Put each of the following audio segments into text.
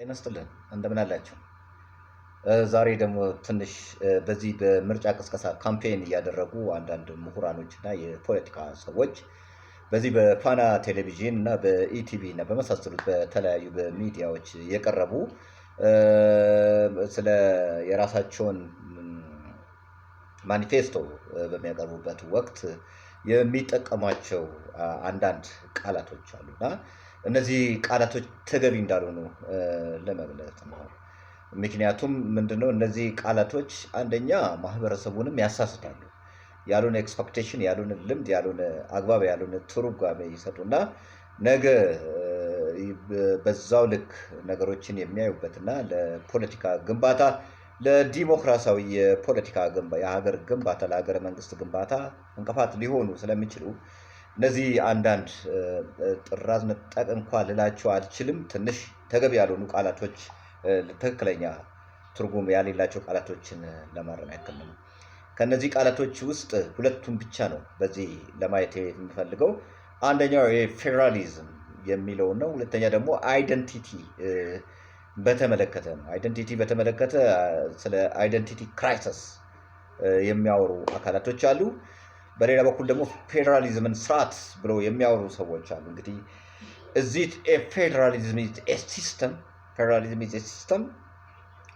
ጤና ይስጥልን እንደምን አላችሁ? ዛሬ ደግሞ ትንሽ በዚህ በምርጫ ቅስቀሳ ካምፔን እያደረጉ አንዳንድ ምሁራኖች እና የፖለቲካ ሰዎች በዚህ በፋና ቴሌቪዥን እና በኢቲቪ እና በመሳሰሉት በተለያዩ በሚዲያዎች የቀረቡ ስለ የራሳቸውን ማኒፌስቶ በሚያቀርቡበት ወቅት የሚጠቀሟቸው አንዳንድ ቃላቶች አሉና እነዚህ ቃላቶች ተገቢ እንዳልሆኑ ለመግለጽ ነው። ምክንያቱም ምንድነው እነዚህ ቃላቶች አንደኛ ማህበረሰቡንም ያሳስታሉ። ያሉን ኤክስፔክቴሽን ያሉን ልምድ ያሉን አግባብ ያሉን ትርጓሜ ይሰጡና ነገ በዛው ልክ ነገሮችን የሚያዩበትና ለፖለቲካ ግንባታ ለዲሞክራሲያዊ የፖለቲካ ግንባታ የሀገር ግንባታ ለሀገረ መንግስት ግንባታ እንቅፋት ሊሆኑ ስለሚችሉ እነዚህ አንዳንድ ጥራዝ ነጠቅ እንኳን ልላቸው አልችልም ትንሽ ተገቢ ያልሆኑ ቃላቶች ትክክለኛ ትርጉም ያሌላቸው ቃላቶችን ለማረም ያክል ነው። ከነዚህ ቃላቶች ውስጥ ሁለቱን ብቻ ነው በዚህ ለማየት የምፈልገው። አንደኛው የፌዴራሊዝም የሚለው ነው። ሁለተኛ ደግሞ አይደንቲቲ በተመለከተ ነው። አይደንቲቲ በተመለከተ ስለ አይደንቲቲ ክራይሲስ የሚያወሩ አካላቶች አሉ። በሌላ በኩል ደግሞ ፌዴራሊዝምን ስርዓት ብለው የሚያወሩ ሰዎች አሉ። እንግዲህ እዚህ ፌዴራሊዝም ኢዝ ኤ ሲስተም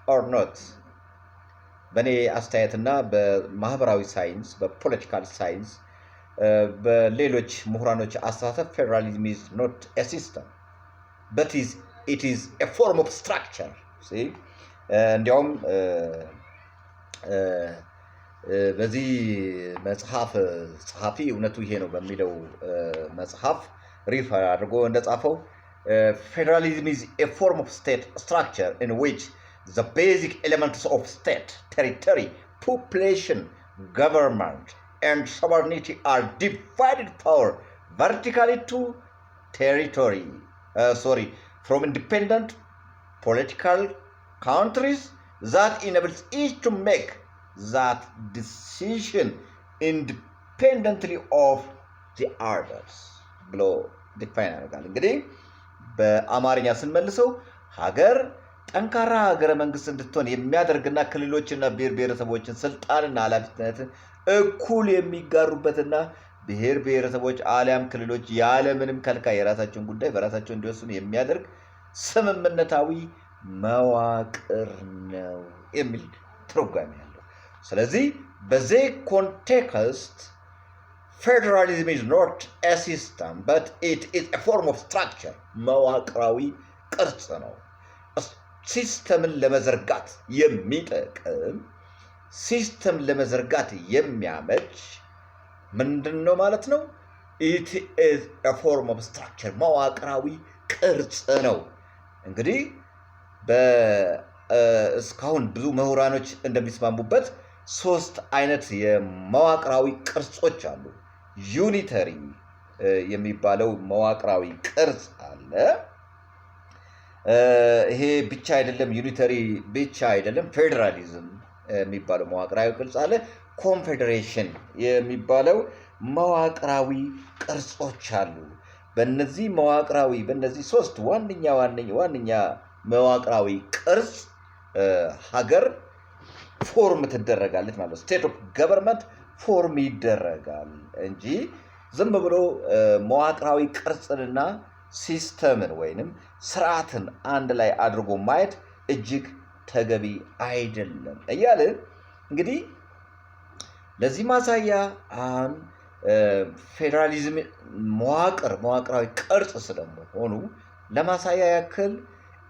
ኦር ኖት? በእኔ አስተያየትና በማህበራዊ ሳይንስ በፖለቲካል ሳይንስ በሌሎች ምሁራኖች አስተሳሰብ ፌዴራሊዝም ኢዝ ኖት ኤ ሲስተም በት ኢት ኢዝ ኤ ፎርም ኦፍ ስትራክቸር። እንዲያውም በዚህ መጽሐፍ ጸሐፊ እውነቱ ይሄ ነው በሚለው መጽሐፍ ሪፈር አድርጎ እንደጻፈው ፌዴራሊዝም is a form of state structure in which the basic elements of state, territory, population, government, and sovereignty are divided power vertically to territory. From independent political countries that enables each to make that decision independently of the others ብሎ ዲፋይን ያደርጋል። እንግዲህ በአማርኛ ስንመልሰው ሀገር ጠንካራ ሀገረ መንግስት እንድትሆን የሚያደርግና ክልሎችና ብሔር ብሔረሰቦችን ስልጣንና ኃላፊነትን እኩል የሚጋሩበትና ብሔር ብሔረሰቦች አሊያም ክልሎች ያለምንም ከልካይ የራሳቸውን ጉዳይ በራሳቸው እንዲወስኑ የሚያደርግ ስምምነታዊ መዋቅር ነው የሚል ትርጓሜ ያለው። ስለዚህ በዚህ ኮንቴክስት ፌዴራሊዝም is not a system but it is a form of structure መዋቅራዊ ቅርጽ ነው። ሲስተምን ለመዘርጋት የሚጠቅም ሲስተም ለመዘርጋት የሚያመች ምንድን ነው ማለት ነው? it is a form of structure መዋቅራዊ ቅርጽ ነው። እንግዲህ እስካሁን ብዙ ምሁራኖች እንደሚስማሙበት ሶስት አይነት የመዋቅራዊ ቅርጾች አሉ። ዩኒተሪ የሚባለው መዋቅራዊ ቅርጽ አለ። ይሄ ብቻ አይደለም፣ ዩኒተሪ ብቻ አይደለም። ፌዴራሊዝም የሚባለው መዋቅራዊ ቅርጽ አለ። ኮንፌዴሬሽን የሚባለው መዋቅራዊ ቅርጾች አሉ። በእነዚህ ሶስት ዋነኛ መዋቅራዊ ቅርጽ ሀገር ፎርም ትደረጋለች ማለት ነው። ስቴት ኦፍ ገቨርንመንት ፎርም ይደረጋል እንጂ ዝም ብሎ መዋቅራዊ ቅርጽንና ሲስተምን ወይንም ስርዓትን አንድ ላይ አድርጎ ማየት እጅግ ተገቢ አይደለም እያለ እንግዲህ ለዚህ ማሳያ አሁን ፌዴራሊዝም መዋቅራዊ ቅርጽ ስለመሆኑ ለማሳያ ያክል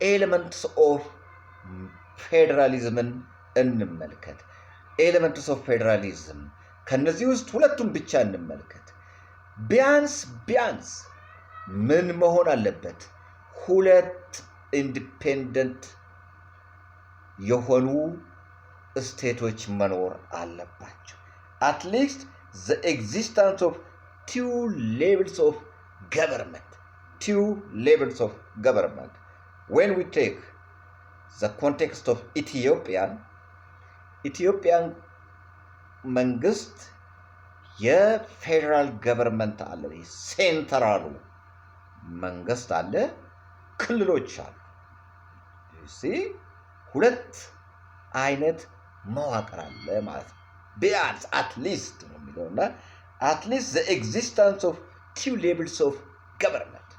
ኤሌመንትስ ኦፍ ፌዴራሊዝምን እንመልከት። ኤሌመንትስ ኦፍ ፌዴራሊዝም ከነዚህ ውስጥ ሁለቱን ብቻ እንመልከት። ቢያንስ ምን መሆን አለበት? ሁለት ኢንዲፔንደንት የሆኑ ስቴቶች መኖር አለባቸው። at least the existence of two levels of government. When we take the context of ኢትዮጵያን መንግስት የፌዴራል ገቨርንመንት አለ፣ ሴንትራሉ መንግስት አለ፣ ክልሎች አሉ። ሁለት አይነት መዋቅር አለ ማለት ነው። ቢያንስ አትሊስት ነው የሚለውና አትሊስት the existence of two levels of government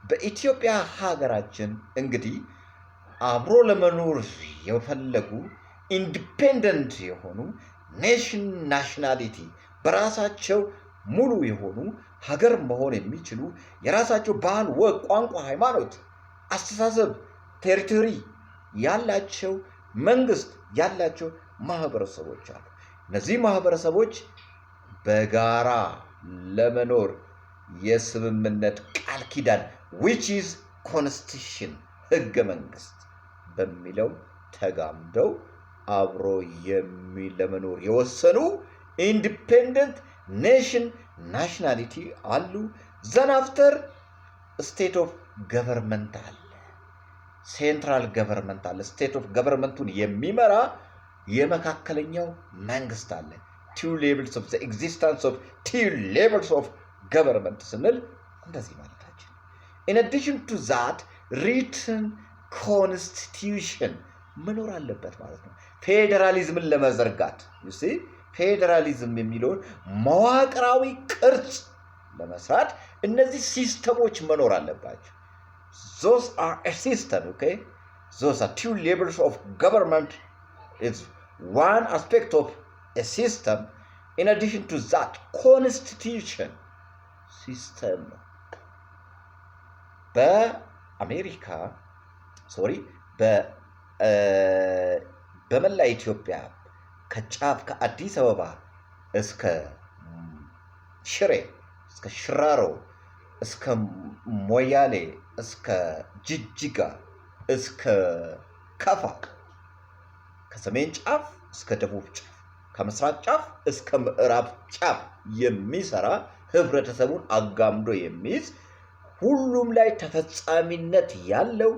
በኢትዮጵያ ሀገራችን እንግዲህ አብሮ ለመኖር የፈለጉ ኢንዲፔንደንት የሆኑ ኔሽን ናሽናሊቲ በራሳቸው ሙሉ የሆኑ ሀገር መሆን የሚችሉ የራሳቸው ባህል፣ ወግ፣ ቋንቋ፣ ሃይማኖት፣ አስተሳሰብ፣ ቴሪቶሪ ያላቸው መንግስት ያላቸው ማህበረሰቦች አሉ። እነዚህ ማህበረሰቦች በጋራ ለመኖር የስምምነት ቃል ኪዳን which is constitution ህገ መንግስት በሚለው ተጋምደው አብሮ ለመኖር የወሰኑ ኢንዲፔንደንት ኔሽን ናሽናሊቲ አሉ። ዘን አፍተር ስቴት ኦፍ ገቨርንመንት አለ፣ ሴንትራል ገቨርንመንት አለ። ስቴት ኦፍ ገቨርንመንቱን የሚመራ የመካከለኛው መንግስት አለ። two levels of the existence of two levels of government ስንል እንደዚህ ማለታችን። in addition to that written constitution መኖር አለበት ማለት ነው። ፌዴራሊዝምን ለመዘርጋት ፌዴራሊዝም የሚለውን መዋቅራዊ ቅርጽ ለመስራት እነዚህ ሲስተሞች መኖር አለባቸው። those are a system, okay? Those are two levels of government. It's one aspect of a system. In addition to that, constitution system በአሜሪካ በመላ ኢትዮጵያ ከጫፍ ከአዲስ አበባ እስከ ሽሬ እስከ ሽራሮ እስከ ሞያሌ እስከ ጅጅጋ እስከ ከፋ ከሰሜን ጫፍ እስከ ደቡብ ጫፍ ከምስራቅ ጫፍ እስከ ምዕራብ ጫፍ የሚሰራ ህብረተሰቡን አጋምዶ የሚይዝ ሁሉም ላይ ተፈጻሚነት ያለው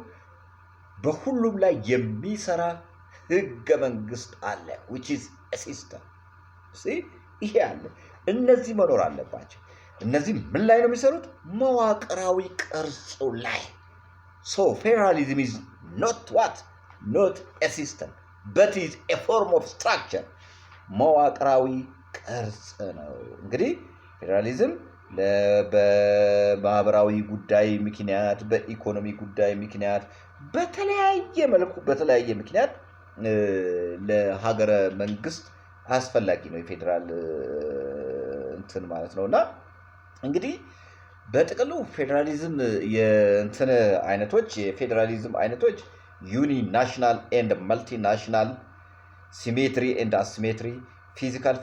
በሁሉም ላይ የሚሰራ ህገ መንግስት አለ which is a system። ይሄ አለ። እነዚህ መኖር አለባቸው። እነዚህ ምን ላይ ነው የሚሰሩት? መዋቅራዊ ቅርጹ ላይ። so federalism is not a system but is a form of structure። መዋቅራዊ ቅርጽ ነው። እንግዲህ ፌዴራሊዝም በማህበራዊ ጉዳይ ምክንያት፣ በኢኮኖሚ ጉዳይ ምክንያት፣ በተለያየ ምክንያት ለሀገረ መንግስት አስፈላጊ ነው የፌዴራል እንትን ማለት ነውና እንግዲህ በጥቅሉ ፌዴራሊዝም የፌዴራሊዝም አይነቶች ዩኒ ናሽናል ኤንድ መልቲ ናሽናል፣ ሲሜትሪ ኤንድ አሲሜትሪ፣ ፊዚካል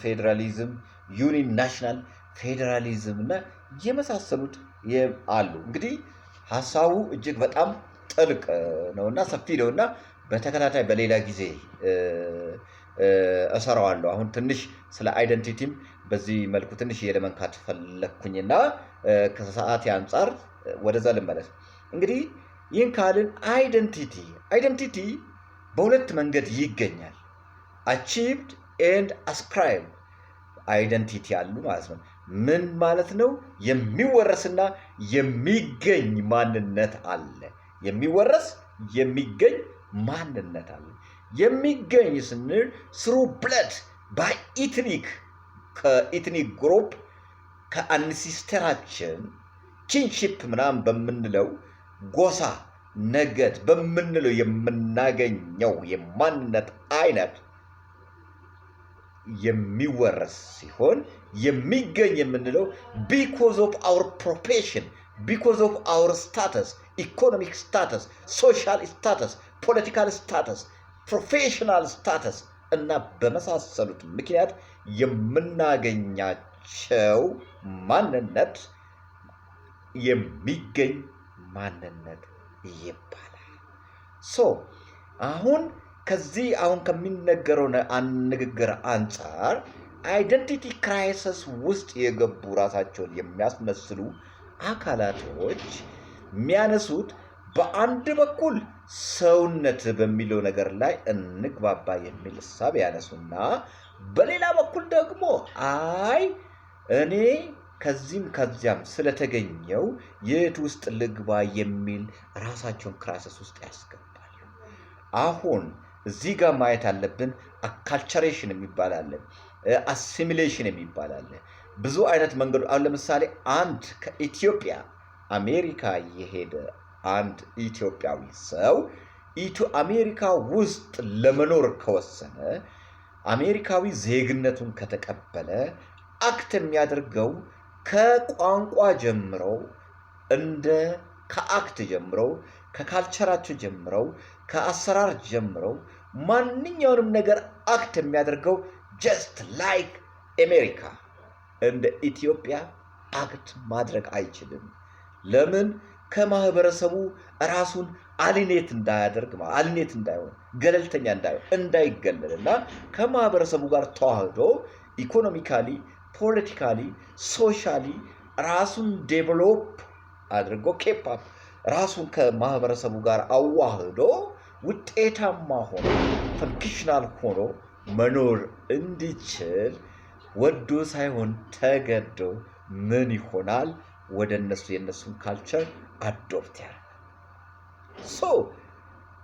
ፌዴራሊዝም፣ ዩኒ ናሽናል ፌዴራሊዝም እና የመሳሰሉት አሉ። እንግዲህ ሀሳቡ እጅግ በጣም ጥልቅ ነውና ሰፊ ነውና በተከታታይ በሌላ ጊዜ እሰራዋለሁ። አሁን ትንሽ ስለ አይደንቲቲም በዚህ መልኩ ትንሽ የለመንካት ፈለኩኝና ከሰዓት አንጻር ወደዛ ልመለስ። እንግዲህ ይህን ካልን አይደንቲቲ በሁለት መንገድ ይገኛል። አቺቭድ ኤንድ አስክራይብድ አይደንቲቲ አሉ ማለት ነው። ምን ማለት ነው? የሚወረስና የሚገኝ ማንነት አለ። የሚወረስ የሚገኝ ማንነት አለ። የሚገኝ ስንል ስሩ ብለድ ባይ ከኢትኒክ ግሩፕ ከአንሲስተራችን ኪንሺፕ ምናምን በምንለው ጎሳ ነገድ በምንለው የምናገኘው የማንነት አይነት የሚወረስ ሲሆን የሚገኝ የምንለው ቢኮዝ ኦፍ አወር ፕሮፌሽን፣ ቢኮዝ ኦፍ አወር ስታተስ፣ ኢኮኖሚክ ስታተስ፣ ሶሻል ስታተስ፣ ፖለቲካል ስታተስ፣ ፕሮፌሽናል ስታተስ እና በመሳሰሉት ምክንያት የምናገኛቸው ማንነት የሚገኝ ማንነት ይባላል። አሁን ከሚነገረው ንግግር አንጻር አይደንቲቲ ክራይሲስ ውስጥ የገቡ ራሳቸውን የሚያስመስሉ አካላቶች የሚያነሱት በአንድ በኩል ሰውነት በሚለው ነገር ላይ እንግባባ የሚል ሀሳብ ያነሱና በሌላ በኩል ደግሞ እኔ ከዚህም ከዚያም ስለተገኘው የት ውስጥ ልግባ የሚል ራሳቸውን ክራይሲስ ውስጥ ያስገባል። አሁን እዚህ ጋር ማየት አለብን። አካልቸሬሽን የሚባል አለ፣ አሲሚሌሽን የሚባል አለ። ብዙ አይነት መንገዱ። አሁን ለምሳሌ አንድ ከኢትዮጵያ አሜሪካ የሄደ አንድ ኢትዮጵያዊ ሰው አሜሪካ ውስጥ ለመኖር ከወሰነ፣ አሜሪካዊ ዜግነቱን ከተቀበለ አክት የሚያደርገው ከቋንቋ ጀምረው ከአክት ጀምረው ከካልቸራቸው ጀምረው ከአሰራር ጀምረው ማንኛውንም ነገር አክት የሚያደርገው ጀስት ላይክ አሜሪካ እንደ ኢትዮጵያ አክት ማድረግ አይችልም። ለምን? ከማህበረሰቡ ራሱን አሊኔት እንዳይሆን ገለልተኛ እንዳይገለል እና ከማህበረሰቡ ጋር ተዋህዶ ኢኮኖሚካሊ፣ ፖለቲካሊ፣ ሶሻሊ ራሱን ዴቨሎፕ አድርጎ ኬፓፕ ራሱን ከማህበረሰቡ ጋር አዋህዶ ውጤታማ ሆኖ ፈንክሽናል ሆኖ መኖር እንዲችል ወዶ ሳይሆን ተገዶ ምን ይሆናል? ወደ የእነሱን ካልቸር አዶፕት ያደርጋል።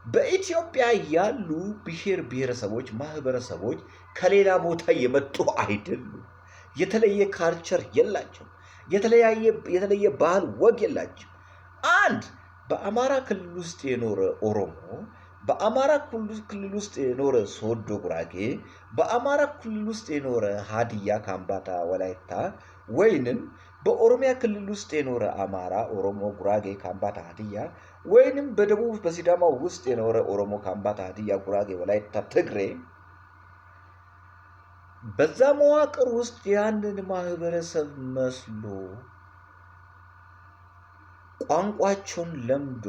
በኢትዮጵያ ያሉ ብሔር ብሔረሰቦች ማህበረሰቦች ከሌላ ቦታ የመጡ አይደሉም። የተለየ ካልቸር የላቸው፣ የተለየ ባህል ወግ የላቸው። አንድ በአማራ ክልል ውስጥ የኖረ ኦሮሞ፣ በአማራ ክልል ውስጥ የኖረ ሶዶ ጉራጌ፣ በአማራ ክልል ውስጥ የኖረ ሀዲያ፣ ካምባታ፣ ወላይታ ወይንም በኦሮሚያ ክልል ውስጥ የኖረ አማራ፣ ኦሮሞ፣ ጉራጌ፣ ካምባታ፣ ሀዲያ ወይንም በደቡብ በሲዳማ ውስጥ የኖረ ኦሮሞ፣ ካምባታ፣ ሀዲያ፣ ጉራጌ፣ ወላይታ፣ ትግሬ በዛ መዋቅር ውስጥ ያንን ማህበረሰብ መስሎ ቋንቋቸውን ለምዶ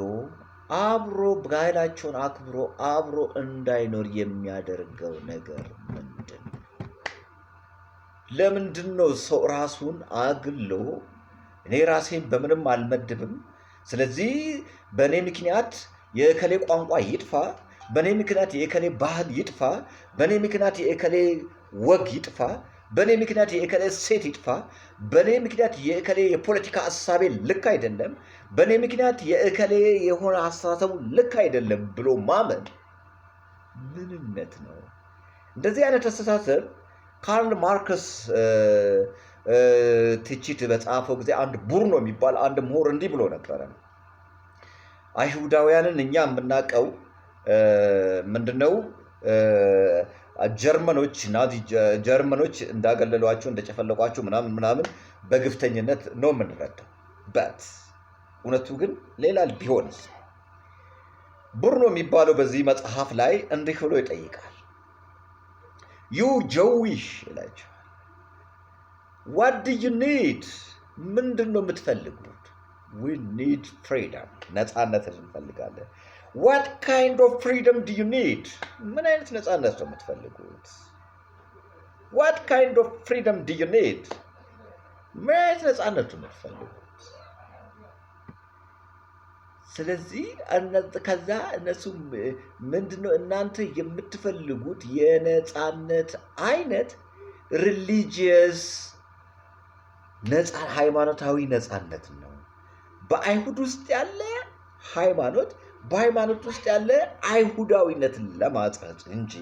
አብሮ ባህላቸውን አክብሮ አብሮ እንዳይኖር የሚያደርገው ነገር ምንድን ነው? ለምንድን ነው ሰው ራሱን አግሎ እኔ ራሴን በምንም አልመድብም፣ ስለዚህ በእኔ ምክንያት የእከሌ ቋንቋ ይጥፋ፣ በእኔ ምክንያት የእከሌ ባህል ይጥፋ፣ በእኔ ምክንያት የእከሌ ወግ ይጥፋ፣ በእኔ ምክንያት የእከሌ ሴት ይጥፋ፣ በእኔ ምክንያት የእከሌ የፖለቲካ ሀሳቤ ልክ አይደለም፣ በእኔ ምክንያት የእከሌ የሆነ አስተሳሰቡ ልክ አይደለም ብሎ ማመን ምንነት ነው? እንደዚህ አይነት አስተሳሰብ ካርል ማርክስ ትችት በጻፈው ጊዜ አንድ ቡርኖ የሚባል አንድ ምሁር እንዲህ ብሎ ነበረ። አይሁዳውያንን እኛ የምናውቀው ምንድነው? ጀርመኖች ናዚ ጀርመኖች እንዳገለሏቸው እንደጨፈለቋቸው ምናምን በግፍተኝነት ነው የምንረዳው። በት እውነቱ ግን ሌላ ቢሆንስ? ቡርኖ የሚባለው በዚህ መጽሐፍ ላይ እንዲህ ብሎ ይጠይቃል። ዩ ጀዊሽ ይላቸዋል። ዋት ዱ ዩ ኒድ? ምንድን ነው የምትፈልጉት? ዊ ኒድ ፍሪደም፣ ነፃነትን እንፈልጋለን። ዋት ካይንድ ኦፍ ፍሪደም ዱ ዩ ኒድ? ምን አይነት ነፃነት ነው የምትፈልጉት? ዋት ካይንድ ኦፍ ፍሪደም ዱ ዩ ኒድ? ምን አይነት ነፃነት ነው የምትፈልጉት? ስለዚህ ከዛ እነሱ ምንድነው እናንተ የምትፈልጉት የነፃነት አይነት ሪሊጂየስ ሃይማኖታዊ ነፃነት ነው። በአይሁድ ውስጥ ያለ ሃይማኖት፣ በሃይማኖት ውስጥ ያለ አይሁዳዊነትን ለማጽረጽ እንጂ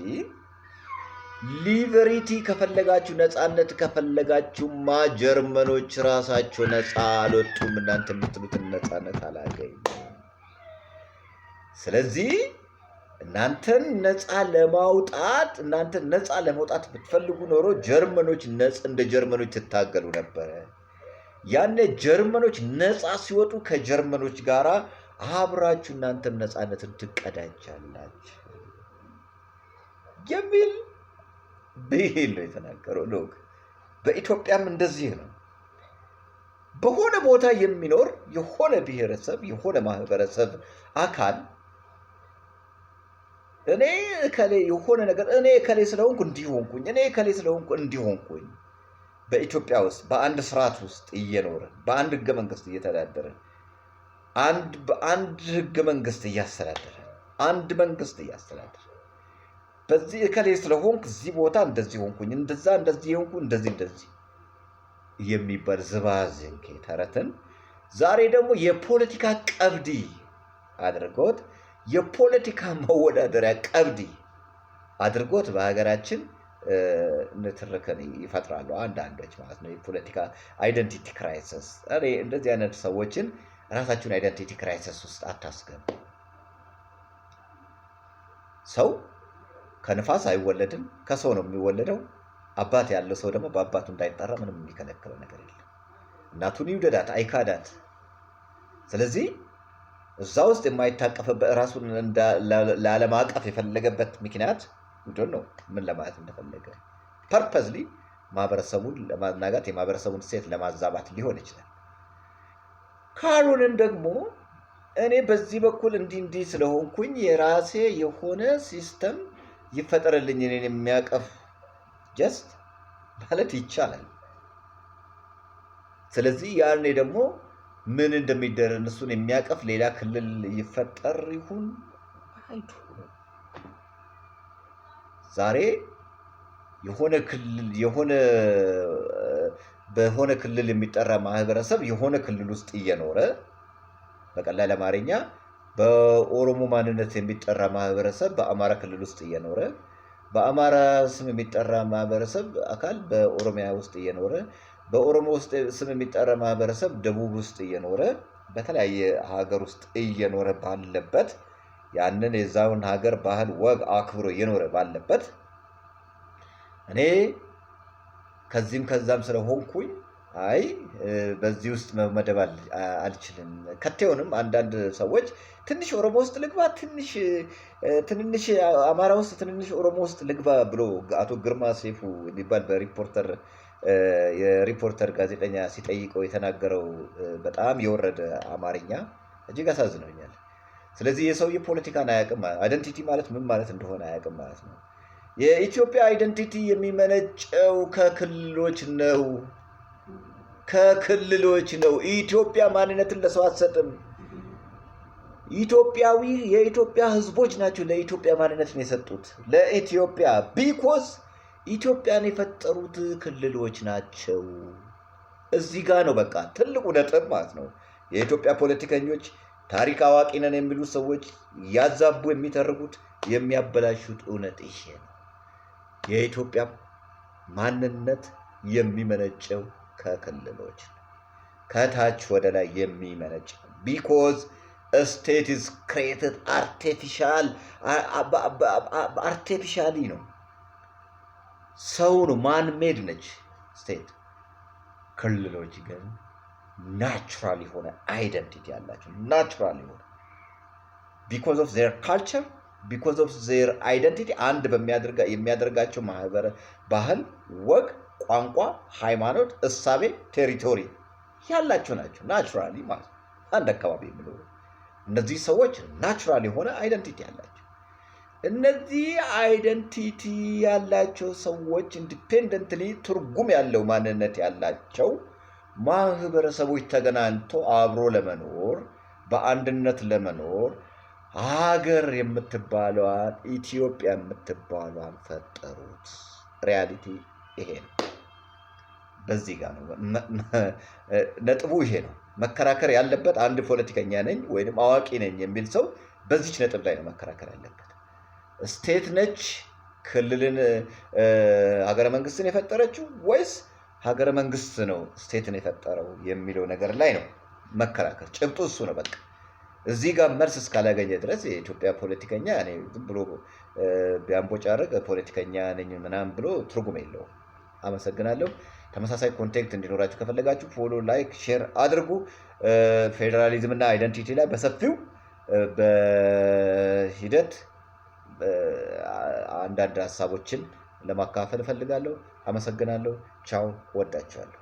ሊበሪቲ ከፈለጋችሁ፣ ነፃነት ከፈለጋችሁማ ጀርመኖች ራሳቸው ነፃ አልወጡም። እናንተ የምትሉትን ነፃነት አላገኙ። ስለዚህ እናንተን ነፃ ለማውጣት ብትፈልጉ ኖሮ ጀርመኖች እንደ ጀርመኖች ትታገሉ ነበረ። ያኔ ጀርመኖች ነፃ ሲወጡ ከጀርመኖች ጋር አብራችሁ እናንተም ነፃነትን ትቀዳጃላችሁ የሚል ብሂል ነው የተናገረው። ሎክ በኢትዮጵያም እንደዚህ ነው። በሆነ ቦታ የሚኖር የሆነ ብሔረሰብ የሆነ ማህበረሰብ አካል እኔ እከሌ የሆነ ነገር እኔ እከሌ ስለሆንኩ እንዲሆንኩኝ እኔ እከሌ ስለሆንኩ እንዲሆንኩኝ በኢትዮጵያ ውስጥ በአንድ ስርዓት ውስጥ እየኖረ በአንድ ህገ መንግስት እየተዳደረ በአንድ ህገ መንግስት እያስተዳደረ አንድ መንግስት እያስተዳደረ በዚህ እከሌ ስለሆንኩ እዚህ ቦታ እንደዚህ ሆንኩኝ እንደዚህ ሆንኩ እንደዚህ የሚባል ዝባዝንኬ ተረትን ዛሬ ደግሞ የፖለቲካ ቀብዲ አድርጎት የፖለቲካ መወዳደሪያ ቀብዲ አድርጎት በሀገራችን ንትርክን ይፈጥራሉ አንዳንዶች ማለት ነው። የፖለቲካ አይደንቲቲ ክራይሲስ። እኔ እንደዚህ አይነት ሰዎችን ራሳችሁን አይደንቲቲ ክራይሲስ ውስጥ አታስገቡ። ሰው ከንፋስ አይወለድም፣ ከሰው ነው የሚወለደው። አባት ያለው ሰው ደግሞ በአባቱ እንዳይጠራ ምንም የሚከለክለው ነገር የለም። እናቱን ይውደዳት አይካዳት። ስለዚህ እዛ ውስጥ የማይታቀፍበት ራሱን ላለማቀፍ የፈለገበት ምክንያት ምንድን ነው? ምን ለማለት እንደፈለገ ፐርፐዝሊ ማህበረሰቡን ለማናጋት የማህበረሰቡን ሴት ለማዛባት ሊሆን ይችላል። ካልሆነም ደግሞ እኔ በዚህ በኩል እንዲህ ስለሆንኩኝ የራሴ የሆነ ሲስተም ይፈጠርልኝ እኔን የሚያቀፍ ጀስት ማለት ይቻላል። ስለዚህ ያኔ ደግሞ ምን እንደሚደረግ እነሱን የሚያቀፍ ሌላ ክልል ይፈጠር ይሁን አይዱ ዛሬ በሆነ ክልል የሚጠራ ማህበረሰብ የሆነ ክልል ውስጥ እየኖረ በቀላል አማርኛ በኦሮሞ ማንነት የሚጠራ ማህበረሰብ በአማራ ክልል ውስጥ እየኖረ በአማራ ስም የሚጠራ ማህበረሰብ አካል በኦሮሚያ ውስጥ እየኖረ በኦሮሞ ውስጥ ስም የሚጠራ ማህበረሰብ ደቡብ ውስጥ እየኖረ በተለያየ ሀገር ውስጥ እየኖረ ባለበት ያንን የዛውን ሀገር ባህል ወግ አክብሮ እየኖረ ባለበት እኔ ከዚህም ከዛም ስለሆንኩኝ አይ በዚህ ውስጥ መመደብ አልችልም። ከቴውንም አንዳንድ ሰዎች ትንሽ ኦሮሞ ውስጥ ልግባ፣ ትንሽ አማራ ውስጥ፣ ትንሽ ኦሮሞ ውስጥ ልግባ ብሎ አቶ ግርማ ሰይፉ የሚባል የሪፖርተር ጋዜጠኛ ሲጠይቀው የተናገረው በጣም የወረደ አማርኛ እጅግ አሳዝኖኛል። ስለዚህ የሰውዬ ፖለቲካን አያውቅም፣ አይደንቲቲ ማለት ምን ማለት እንደሆነ አያውቅም ማለት ነው። የኢትዮጵያ አይደንቲቲ የሚመነጨው ከክልሎች ነው። ኢትዮጵያ ማንነትን ለሰው አትሰጥም። የኢትዮጵያ ህዝቦች ናቸው ለኢትዮጵያ ማንነትን የሰጡት ለኢትዮጵያ ቢኮዝ ኢትዮጵያን የፈጠሩት ክልሎች ናቸው። እዚህ ጋር ነው በቃ ትልቁ ነጥብ ማለት ነው። የኢትዮጵያ ፖለቲከኞች ታሪክ አዋቂ ነን የሚሉ ሰዎች ያዛቡ የሚተርኩት የሚያበላሹት እውነት ይሄ ነው። የኢትዮጵያ ማንነት የሚመነጨው ከክልሎች ከታች ወደ ላይ የሚመነጭ ቢኮዝ ስቴት ኢዝ ክሬትድ አርቲፊሻሊ ነው። ሰው ነው ማን ሜድ ነች ስቴት። ክልሎች ግን ናቹራል የሆነ አይደንቲቲ ያላቸው ናቹራል የሆነ ቢኮዝ ኦፍ ዜር ካልቸር ቢኮዝ ኦፍ ዜር አይደንቲቲ አንድ የሚያደርጋቸው ማህበረ ባህል፣ ወግ፣ ቋንቋ፣ ሃይማኖት፣ እሳቤ፣ ቴሪቶሪ ያላቸው ናቸው። ናቹራሊ ማለት አንድ አካባቢ የሚኖሩ እነዚህ ሰዎች ናቹራል የሆነ አይደንቲቲ ያላቸው እነዚህ አይደንቲቲ ያላቸው ሰዎች ኢንዲፔንደንትሊ ትርጉም ያለው ማንነት ያላቸው ማህበረሰቦች ተገናኝቶ አብሮ ለመኖር በአንድነት ለመኖር ሀገር የምትባለዋን ኢትዮጵያ የምትባለዋን ፈጠሩት። ሪያሊቲ ይሄ ነው። በዚህ ጋር ነው ነጥቡ፣ ይሄ ነው። መከራከር ያለበት አንድ ፖለቲከኛ ነኝ ወይም አዋቂ ነኝ የሚል ሰው በዚች ነጥብ ላይ ነው መከራከር ያለበት። ስቴት ነች ክልልን ሀገረ መንግስትን የፈጠረችው ወይስ ሀገረ መንግስት ነው ስቴትን የፈጠረው የሚለው ነገር ላይ ነው መከራከር። ጭብጡ እሱ ነው በቃ። እዚህ ጋር መልስ እስካላገኘ ድረስ የኢትዮጵያ ፖለቲከኛ እኔ ዝም ብሎ ቢያንቦጫርቅ ፖለቲከኛ ነኝ ምናምን ብሎ ትርጉም የለውም። አመሰግናለሁ። ተመሳሳይ ኮንቴንት እንዲኖራችሁ ከፈለጋችሁ ፎሎ፣ ላይክ፣ ሼር አድርጉ። ፌዴራሊዝም እና አይደንቲቲ ላይ በሰፊው በሂደት አንዳንድ ሀሳቦችን ለማካፈል እፈልጋለሁ። አመሰግናለሁ። ቻው። ወዳችኋለሁ።